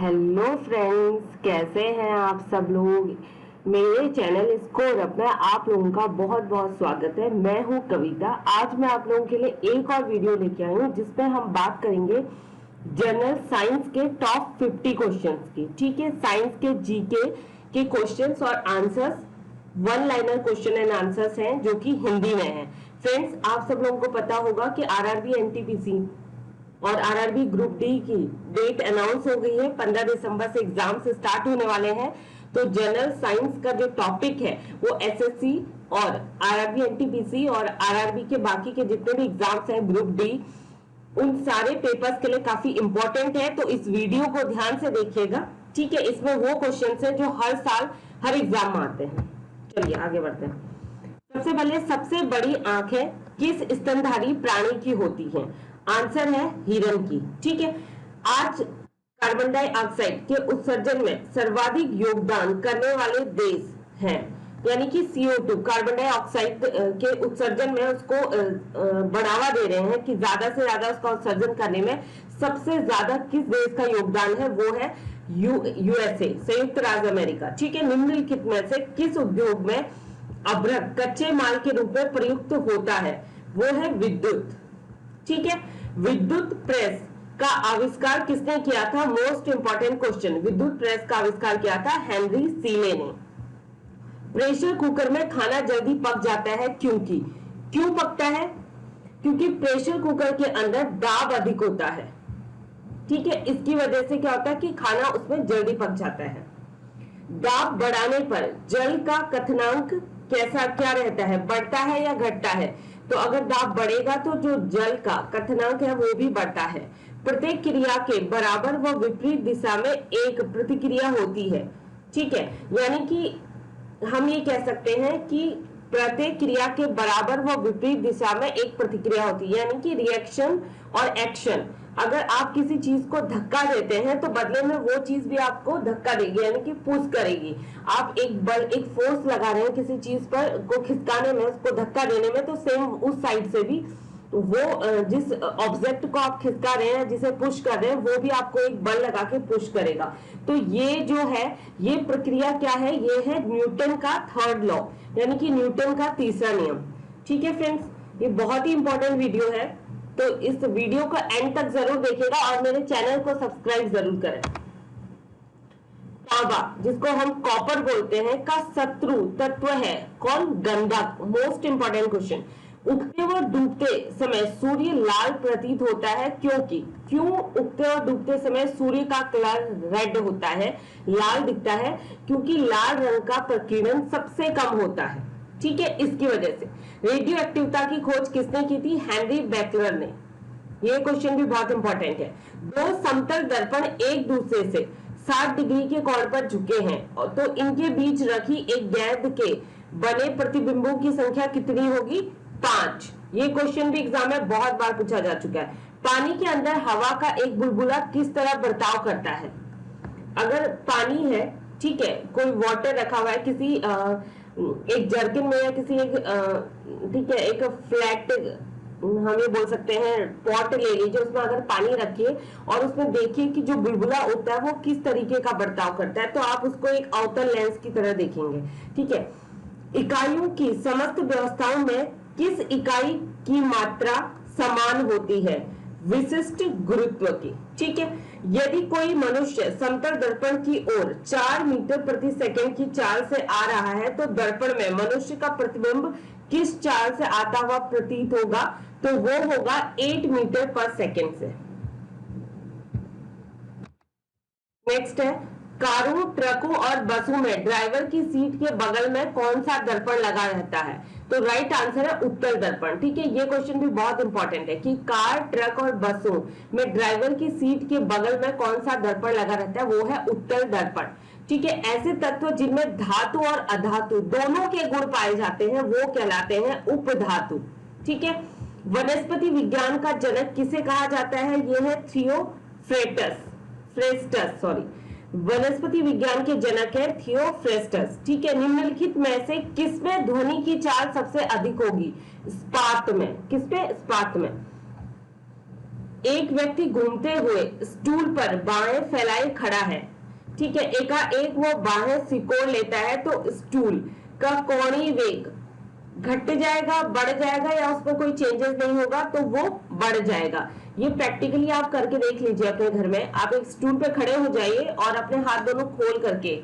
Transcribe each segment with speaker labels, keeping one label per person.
Speaker 1: Hello friends, कैसे हैं आप सब लोग। मेरे चैनल स्कोर अप में आप लोगों का बहुत बहुत स्वागत है। मैं हूं कविता। आज मैं आप लोगों के लिए एक और वीडियो लेके आई हूं जिसमें हम बात करेंगे जनरल साइंस के टॉप 50 क्वेश्चंस की। ठीक है, साइंस के जीके के क्वेश्चंस और answers, one liner question and answers हैं जो कि हिंदी में है। फ्रेंड्स, आप सब लोगों को पता होगा कि आरआरबी एनटीपीसी और आरआरबी ग्रुप डी की डेट अनाउंस हो गई है। 15 दिसंबर से एग्जाम्स स्टार्ट होने वाले हैं। तो जनरल साइंस का जो टॉपिक है वो एसएससी और आरआरबी एनटीपीसी और आरआरबी के बाकी के जितने भी एग्जाम्स हैं ग्रुप डी, उन सारे पेपर्स के लिए काफी इंपॉर्टेंट है। तो इस वीडियो को ध्यान से देखिएगा। ठीक है, इसमें वो क्वेश्चन है जो हर साल हर एग्जाम में आते हैं। चलिए आगे बढ़ते हैं। सबसे पहले, सबसे बड़ी आंखें किस स्तनधारी प्राणी की होती हैं? आंसर है हिरन की। ठीक है, आज कार्बन डाइऑक्साइड के उत्सर्जन में सर्वाधिक योगदान करने वाले देश हैं, यानी कि CO2 कार्बन डाइऑक्साइड के उत्सर्जन में उसको बढ़ावा दे रहे हैं कि ज्यादा से ज्यादा उसका उत्सर्जन करने में सबसे ज्यादा किस देश का योगदान है? वो है यूएसए, संयुक्त राज्य अमेरिका। ठीक है, निम्नलिखित में से किस उद्योग में अभ्रक कच्चे माल के रूप में प्रयुक्त होता है? वो है विद्युत। ठीक है, विद्युत प्रेस का आविष्कार किसने किया था? मोस्ट इंपॉर्टेंट क्वेश्चन, विद्युत प्रेस का आविष्कार किया था हेनरी सीले ने। प्रेशर कुकर में खाना जल्दी पक जाता है क्योंकि क्यों पकता है? क्योंकि प्रेशर कुकर के अंदर दाब अधिक होता है। ठीक है, इसकी वजह से क्या होता है कि खाना उसमें जल्दी पक जाता है। दाब बढ़ाने पर जल का क्वथनांक क्या रहता है? बढ़ता है या घटता है? तो अगर दाब बढ़ेगा तो जो जल का क्वथनांक है वो भी बढ़ता है। प्रत्येक क्रिया के बराबर व विपरीत दिशा में एक प्रतिक्रिया होती है। ठीक है, यानी कि हम ये कह सकते हैं कि प्रत्येक क्रिया के बराबर व विपरीत दिशा में एक प्रतिक्रिया होती है, यानी कि रिएक्शन और एक्शन। अगर आप किसी चीज को धक्का देते हैं तो बदले में वो चीज भी आपको धक्का देगी, यानी कि पुश करेगी। आप एक बल, एक फोर्स लगा रहे हैं किसी चीज पर को खिसकाने में, उसको धक्का देने में, तो सेम उस साइड से भी वो जिस ऑब्जेक्ट को आप खिसका रहे हैं, जिसे पुश कर रहे हैं, वो भी आपको एक बल लगा के पुश करेगा। तो ये जो है, ये प्रक्रिया क्या है? ये है न्यूटन का थर्ड लॉ, यानी कि न्यूटन का तीसरा नियम। ठीक है फ्रेंड्स, ये बहुत ही इंपॉर्टेंट वीडियो है, तो इस वीडियो को एंड तक जरूर देखिएगा और मेरे चैनल को सब्सक्राइब जरूर करें। तांबा, जिसको हम कॉपर बोलते हैं, का शत्रु तत्व है कौन? गंधक। Most important question. उगते व डूबते समय सूर्य लाल प्रतीत होता है क्योंकि क्यों उगते और डूबते समय सूर्य का कलर रेड होता है, लाल दिखता है? क्योंकि लाल रंग का प्रकीर्णन सबसे कम होता है। ठीक है, इसकी वजह से। रेडियो एक्टिविटी की खोज किसने की थी? हेनरी बेकलर ने। ये क्वेश्चन भी बहुत इंपॉर्टेंट है। दो समतल दर्पण एक दूसरे से 60 डिग्री के कोण पर झुके हैं, तो इनके बीच रखी एक गेंद के बने प्रतिबिंबों की संख्या कितनी होगी? 5। ये क्वेश्चन भी एग्जाम में बहुत बार पूछा जा चुका है। पानी के अंदर हवा का एक बुलबुला किस तरह बर्ताव करता है? अगर पानी है, ठीक है, कोई वाटर रखा हुआ है किसी एक जर्किन में या किसी एक ठीक है, एक फ्लैट, हम ये बोल सकते हैं पॉट ले लीजिए, उसमें अगर पानी रखिए और उसमें देखिए कि जो बुलबुला होता है वो किस तरीके का बर्ताव करता है, तो आप उसको एक अवतल लेंस की तरह देखेंगे। ठीक है, इकाइयों की समस्त व्यवस्थाओं में किस इकाई की मात्रा समान होती है? विशिष्ट गुरुत्व की। ठीक है, यदि कोई मनुष्य समतल दर्पण की ओर 4 मीटर प्रति सेकंड की चाल से आ रहा है तो दर्पण में मनुष्य का प्रतिबिंब किस चाल से आता हुआ प्रतीत होगा? तो वो होगा 8 मीटर पर सेकंड से। नेक्स्ट है, कारों, ट्रकों और बसों में ड्राइवर की सीट के बगल में कौन सा दर्पण लगा रहता है? तो राइट आंसर है उत्तल दर्पण। ठीक है, ये क्वेश्चन भी बहुत इंपॉर्टेंट है कि कार, ट्रक और बसों में ड्राइवर की सीट के बगल में कौन सा दर्पण लगा रहता है? वो है उत्तल दर्पण। ठीक है, ऐसे तत्व जिनमें धातु और अधातु दोनों के गुण पाए जाते हैं वो कहलाते हैं उपधातु। ठीक है, वनस्पति विज्ञान का जनक किसे कहा जाता है? ये है थियोफ्रेस्टस, सॉरी, वनस्पति विज्ञान के जनक है थियोफ्रेस्टस। ठीक है, निम्नलिखित में से किसमें ध्वनि की चाल सबसे अधिक होगी? स्पात में। किसमें? स्पात में। एक व्यक्ति घूमते हुए स्टूल पर बाहें फैलाए खड़ा है, ठीक है, एकाएक वो बाहें सिकोड़ लेता है तो स्टूल का कोणीय वेग घट जाएगा, बढ़ जाएगा, या उसमें कोई चेंजेस नहीं होगा तो वो बढ़ जाएगा। ये प्रैक्टिकली आप करके देख लीजिए अपने घर में। आप एक स्टूल पे खड़े हो जाइए और अपने हाथ दोनों खोल करके,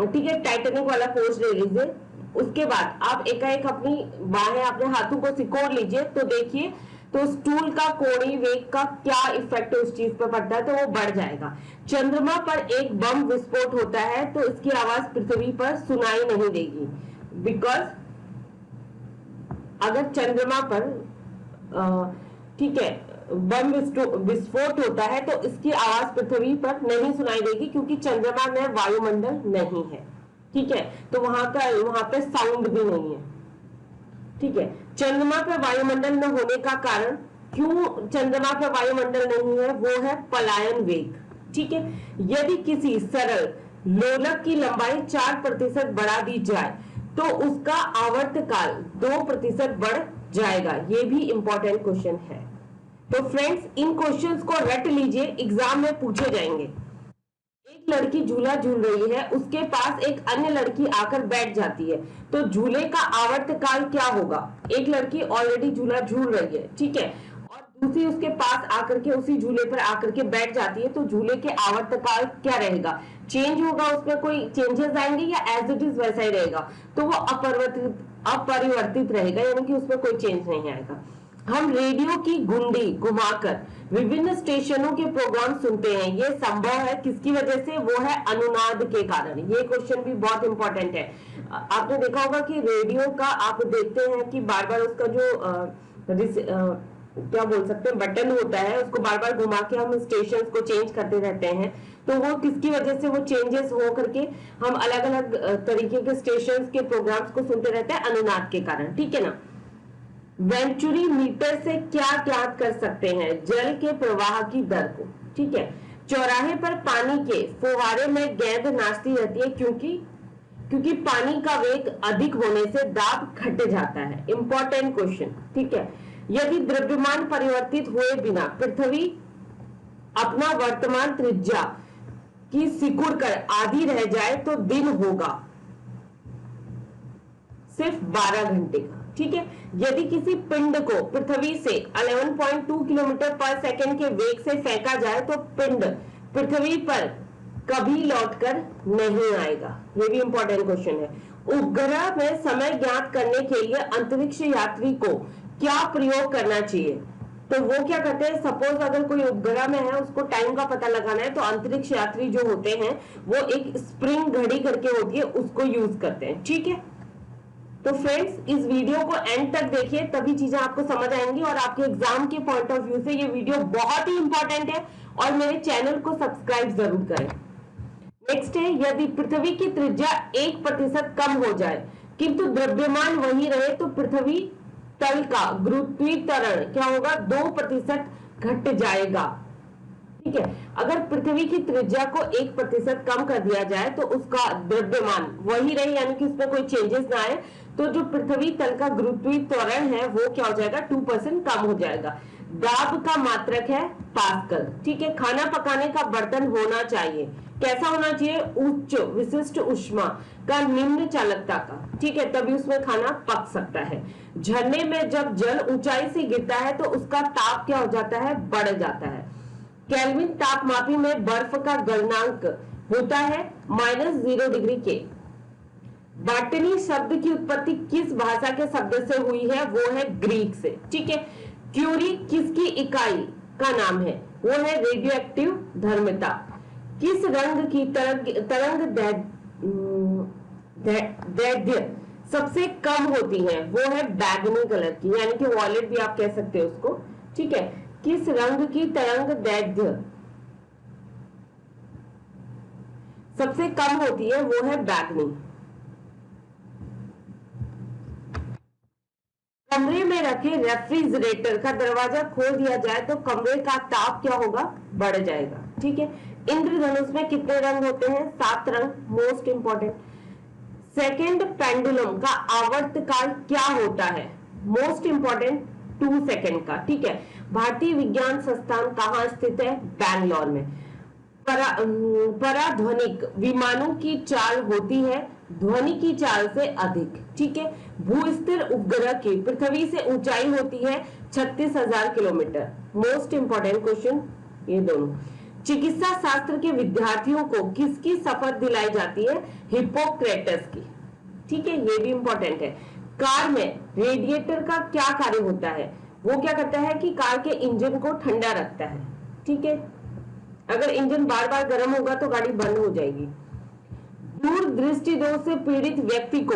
Speaker 1: ठीक है, टाइटेनिक वाला पोज ले लीजिए। उसके बाद आप एकाएक अपनी बाहें, अपने हाथों को सिकोड़ लीजिए तो देखिए तो स्टूल का कोणीय वेग का क्या इफेक्ट उस चीज पर पड़ता है, तो वो बढ़ जाएगा। चंद्रमा पर एक बम विस्फोट होता है तो इसकी आवाज पृथ्वी पर सुनाई नहीं देगी, बिकॉज अगर चंद्रमा पर ठीक है बम विस्फोट होता है तो इसकी आवाज पृथ्वी पर नहीं सुनाई देगी, क्योंकि चंद्रमा में वायुमंडल नहीं है, ठीक है, तो वहां पे साउंड भी नहीं है, ठीक है। चंद्रमा पे वायुमंडल न होने का कारण, क्यों चंद्रमा पे वायुमंडल नहीं है, वो है पलायन वेग, ठीक है। यदि किसी सरल लोलक की लंबाई 4% बढ़ा दी जाए तो उसका आवर्तकाल 2% बढ़ जाएगा। ये भी इंपॉर्टेंट क्वेश्चन है। तो फ्रेंड्स, इन क्वेश्चंस को रट लीजिए, एग्जाम में पूछे जाएंगे। एक लड़की झूला झूल रही है, उसके पास एक अन्य लड़की आकर बैठ जाती है, तो झूले का आवर्तकाल क्या होगा? एक लड़की ऑलरेडी झूला झूल रही है, ठीक है, और दूसरी उसके पास आकर के उसी झूले पर आकर के बैठ जाती है, तो झूले के आवर्तकाल क्या रहेगा? चेंज होगा, उसमें कोई चेंजेस आएंगे या एज इट इज वैसा ही रहेगा? तो वो अपरिवर्तित रहेगा, यानी कि उसमें कोई चेंज नहीं आएगा। हम रेडियो की घुंडी घुमाकर विभिन्न स्टेशनों के प्रोग्राम सुनते हैं, ये संभव है किसकी वजह से? वो है अनुनाद के कारण। ये क्वेश्चन भी बहुत इंपॉर्टेंट है। आपने देखा होगा कि रेडियो का आप देखते हैं कि बार बार उसका जो क्या बोल सकते हैं बटन होता है, उसको बार बार घुमा के हम स्टेशन को चेंज करते रहते हैं, तो वो किसकी वजह से वो चेंजेस हो करके हम अलग अलग तरीके के स्टेशन के प्रोग्राम्स को सुनते रहते हैं? अनुनाद के कारण, ठीक है ना। वेंचुरी मीटर से क्या ज्ञात कर सकते हैं? जल के प्रवाह की दर को, ठीक है। चौराहे पर पानी के फुहारे में गेंद नाचती रहती है, क्योंकि पानी का वेग अधिक होने से दाब घट जाता है। इंपॉर्टेंट क्वेश्चन, ठीक है। यदि द्रव्यमान परिवर्तित हुए बिना पृथ्वी अपना वर्तमान त्रिज्या की सिकुड़ कर आधी रह जाए तो दिन होगा सिर्फ 12 घंटे का, ठीक है। यदि किसी पिंड को पृथ्वी से 11.2 किलोमीटर पर सेकंड के वेग से फेंका जाए तो पिंड पृथ्वी पर कभी लौटकर नहीं आएगा। ये भी इंपॉर्टेंट क्वेश्चन है। उपग्रह में समय ज्ञात करने के लिए अंतरिक्ष यात्री को क्या प्रयोग करना चाहिए? तो वो क्या करते हैं, सपोज अगर कोई उपग्रह में है, उसको टाइम का पता लगाना है, तो अंतरिक्ष यात्री जो होते हैं वो एक स्प्रिंग घड़ी करके होती है, उसको यूज करते हैं, ठीक है। तो फ्रेंड्स, इस वीडियो को एंड तक देखिए, तभी चीजें आपको समझ आएंगी और आपके एग्जाम के पॉइंट ऑफ व्यू से ये वीडियो बहुत ही इंपॉर्टेंट है। और मेरे चैनल को सब्सक्राइब जरूर करें। नेक्स्ट है, यदि पृथ्वी की त्रिज्या 1% कम हो जाए किंतु द्रव्यमान वही रहे तो पृथ्वी तल का गुरुत्वीय त्वरण क्या होगा? 2% घट जाएगा, ठीक है। अगर पृथ्वी की त्रिज्या को 1% कम कर दिया जाए तो उसका द्रव्यमान वही रहे, यानी कि उसमें कोई चेंजेस ना आए, तो जो पृथ्वी तल का गुरुत्वीय त्वरण है वो क्या हो जाएगा? 2% कम हो जाएगा। दाब का मात्रक है पास्कल, ठीक है। खाना पकाने का बर्तन होना चाहिए, कैसा होना चाहिए? उच्च विशिष्ट ऊष्मा का, निम्न चालकता का, ठीक है, तभी उसमें खाना पक सकता है। झरने में जब जल ऊंचाई से गिरता है तो उसका ताप क्या हो जाता है? बढ़ जाता है। केल्विन तापमापी में बर्फ का गलनांक होता है -0 डिग्री के। बॉटनी शब्द की उत्पत्ति किस भाषा के शब्द से हुई है? वो है ग्रीक से, ठीक है। क्यूरी किसकी इकाई का नाम है? वो है रेडियो एक्टिव धर्मिता। किस रंग की तरंग दैर्ध्य सबसे कम होती है? वो है बैगनी कलर की, यानी कि वॉयलेट भी आप कह सकते हो उसको, ठीक है। किस रंग की तरंग दैर्ध्य सबसे कम होती है? वो है बैगनी। कमरे में रखे रेफ्रिजरेटर का दरवाजा खोल दिया जाए तो कमरे का ताप क्या होगा? बढ़ जाएगा, ठीक है। इंद्रधनुष में कितने रंग होते हैं? 7 रंग, मोस्ट इंपॉर्टेंट। सेकेंड पेंडुलम का आवर्तकाल क्या होता है? मोस्ट इंपॉर्टेंट, 2 सेकेंड का, ठीक है। भारतीय विज्ञान संस्थान कहाँ स्थित है? बैंगलोर में। पराध्वनिक विमानों की चाल होती है ध्वनि की चाल से अधिक। ठीक है। भूस्थिर उपग्रह की पृथ्वी से ऊंचाई होती है 36,000 किलोमीटर। मोस्ट इंपॉर्टेंट क्वेश्चन ये दोनों। चिकित्सा शास्त्र के विद्यार्थियों को किसकी शपथ दिलाई जाती है? हिप्पोक्रेटस की। ठीक है, ये भी इंपॉर्टेंट है। कार में रेडिएटर का क्या कार्य होता है? वो क्या करता है कि कार के इंजन को ठंडा रखता है। ठीक है, अगर इंजन बार बार गर्म होगा तो गाड़ी बंद हो जाएगी। दूर दृष्टि दोष से पीड़ित व्यक्ति को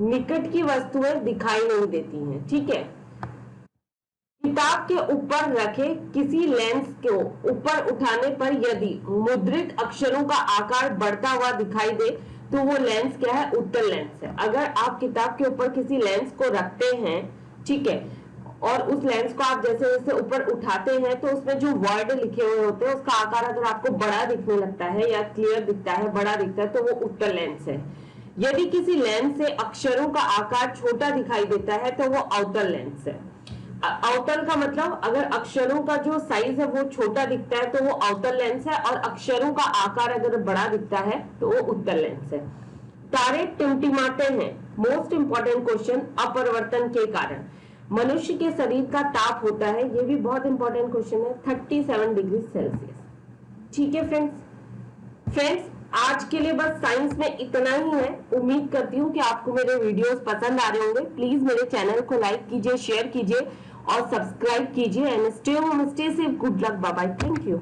Speaker 1: निकट की वस्तुएं दिखाई नहीं देती हैं। ठीक है। किताब के ऊपर रखे किसी लेंस को ऊपर उठाने पर यदि मुद्रित अक्षरों का आकार बढ़ता हुआ दिखाई दे तो वो लेंस क्या है? उत्तल लेंस है। अगर आप किताब के ऊपर किसी लेंस को रखते हैं, ठीक है, और उस लेंस को आप जैसे जैसे ऊपर उठाते हैं तो उसमें जो वर्ड लिखे हुए होते हैं उसका आकार अगर आपको बड़ा दिखने लगता है या क्लियर दिखता है, बड़ा दिखता है, तो वो उत्तल लेंस है। यदि किसी लेंस से अक्षरों का आकार छोटा दिखाई देता है तो वो अवतल लेंस है। अवतल का मतलब अगर अक्षरों का जो साइज है वो छोटा दिखता है तो वो अवतल लेंस है, और अक्षरों का आकार अगर बड़ा दिखता है तो वो उत्तल लेंस है। तारे टिमटिमाते हैं। मोस्ट इंपॉर्टेंट क्वेश्चन, अपरिवर्तन के कारण। मनुष्य के शरीर का ताप होता है, ये भी बहुत इंपॉर्टेंट क्वेश्चन है, 37 डिग्री सेल्सियस। ठीक है फ्रेंड्स, आज के लिए बस साइंस में इतना ही है। उम्मीद करती हूँ कि आपको मेरे वीडियोस पसंद आ रहे होंगे। प्लीज मेरे चैनल को लाइक कीजिए, शेयर कीजिए और सब्सक्राइब कीजिए। And stay home, stay safe, good luck, bye bye, thank you.